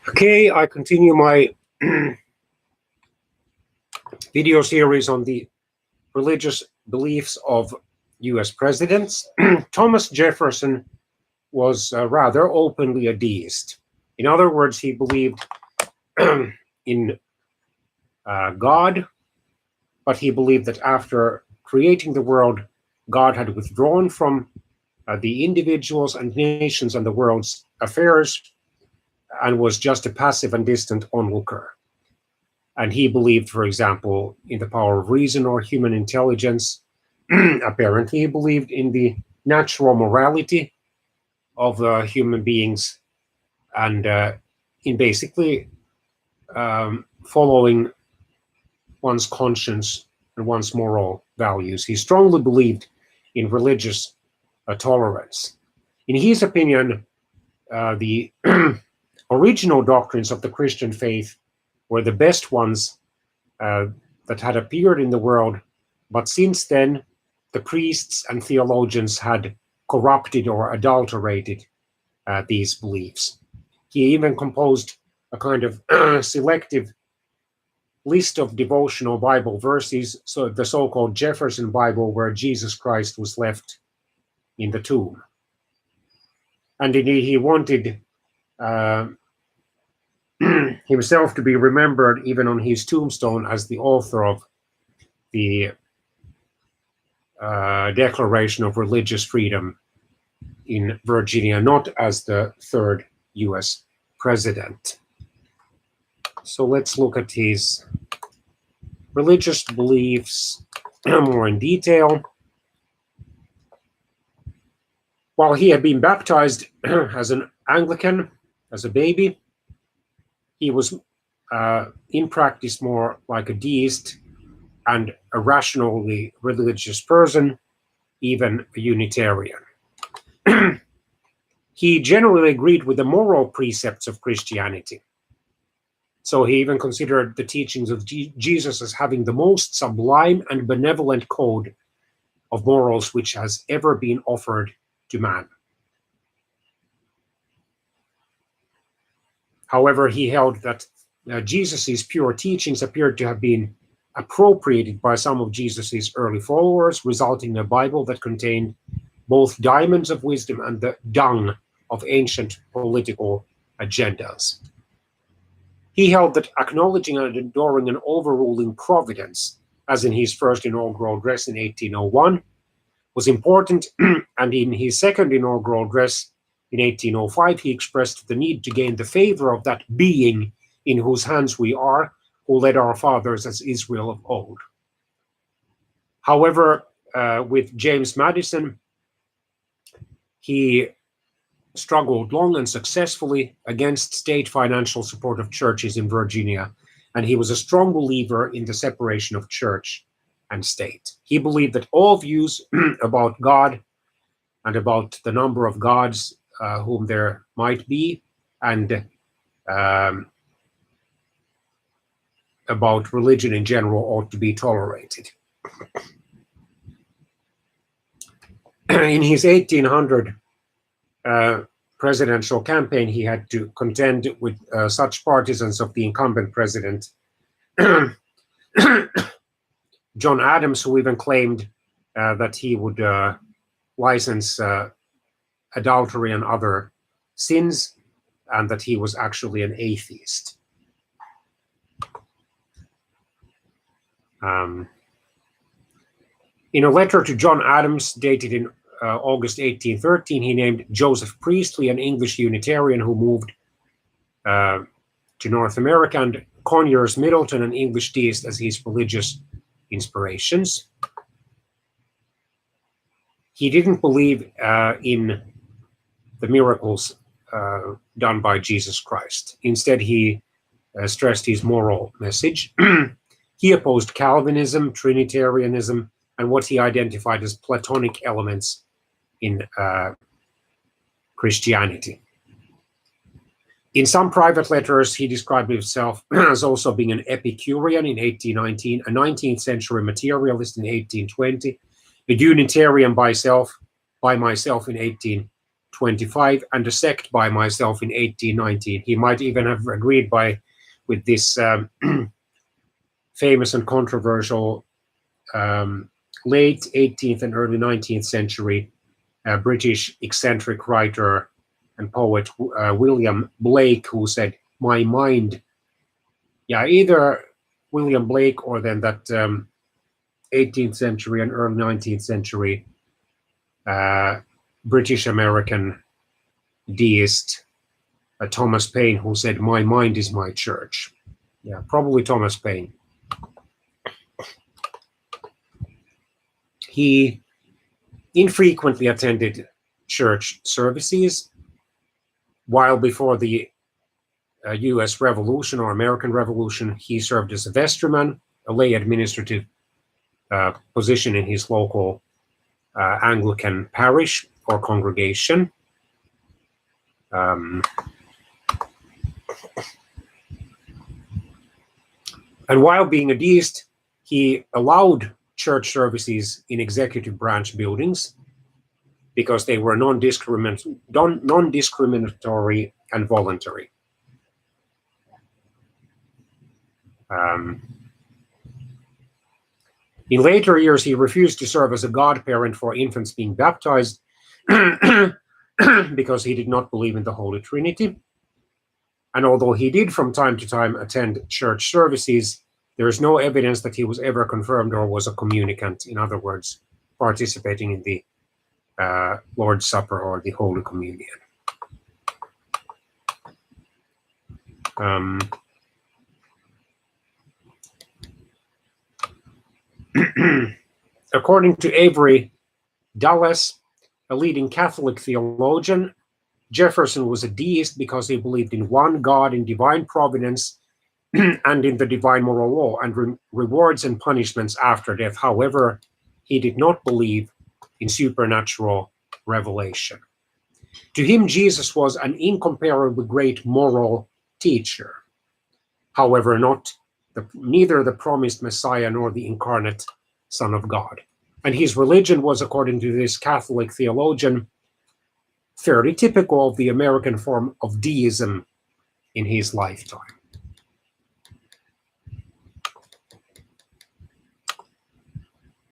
Okay, I continue my video series on the religious beliefs of US presidents. Thomas Jefferson was rather openly a deist. In other words, he believed in God, but he believed that after creating the world, God had withdrawn from the individuals and nations and the world's affairs and was just a passive and distant onlooker. And he believed, for example, in the power of reason or human intelligence. Apparently, he believed in the natural morality of human beings and in basically following one's conscience and one's moral values. He strongly believed in religious tolerance. In his opinion, the original doctrines of the Christian faith were the best ones that had appeared in the world, but since then, the priests and theologians had corrupted or adulterated these beliefs. He even composed a kind of selective list of devotional Bible verses, so the so-called Jefferson Bible, where Jesus Christ was left in the tomb. And indeed, he wanted himself to be remembered even on his tombstone as the author of the Declaration of Religious Freedom in Virginia, not as the third US president. So let's look at his religious beliefs more in detail. While he had been baptized as an Anglican, as a baby, he was in practice more like a deist and a rationally religious person, even a Unitarian. He generally agreed with the moral precepts of Christianity. So he even considered the teachings of Jesus as having the most sublime and benevolent code of morals which has ever been offered to man. However, he held that Jesus's pure teachings appeared to have been appropriated by some of Jesus's early followers, resulting in a Bible that contained both diamonds of wisdom and the dung of ancient political agendas. He held that acknowledging and adoring an overruling providence, as in his first inaugural address in 1801, was important, and in his second inaugural address in 1805, he expressed the need to gain the favor of that being in whose hands we are, who led our fathers as Israel of old. However, with James Madison, he struggled long and successfully against state financial support of churches in Virginia, and he was a strong believer in the separation of church and state. He believed that all views about God and about the number of gods whom there might be, and about religion in general ought to be tolerated. In his 1800 presidential campaign, he had to contend with such partisans of the incumbent president, John Adams, who even claimed that he would license adultery and other sins, and that he was actually an atheist. In a letter to John Adams dated in August 1813, he named Joseph Priestley, an English Unitarian who moved to North America, and Conyers Middleton, an English deist, as his religious inspirations. He didn't believe in the miracles done by Jesus Christ. Instead, he stressed his moral message. He opposed Calvinism, Trinitarianism, and what he identified as Platonic elements in Christianity. In some private letters, he described himself as also being an Epicurean in 1819, a 19th century materialist in 1820, a Unitarian by myself in 1821, 1825 and a sect by myself in 1819. He might even have agreed with this famous and controversial late 18th and early 19th century British eccentric writer and poet William Blake, who said, "My mind," yeah, either William Blake or then that 18th century and early 19th century British American deist Thomas Paine, who said, "My mind is my church." Yeah, probably Thomas Paine. He infrequently attended church services. While before the US Revolution or American Revolution, he served as a vestryman, a lay administrative position in his local Anglican parish or congregation. And while being a deist, he allowed church services in executive branch buildings because they were non-discriminatory and voluntary. In later years, he refused to serve as a godparent for infants being baptized because he did not believe in the Holy Trinity. And although he did from time to time attend church services, there is no evidence that he was ever confirmed or was a communicant, in other words, participating in the Lord's Supper or the Holy Communion. According to Avery Dulles, a leading Catholic theologian, Jefferson was a deist because he believed in one God, in divine providence, and in the divine moral law, and rewards and punishments after death. However, he did not believe in supernatural revelation. To him, Jesus was an incomparably great moral teacher. However, neither the promised Messiah nor the incarnate Son of God. And his religion was, according to this Catholic theologian, fairly typical of the American form of deism in his lifetime.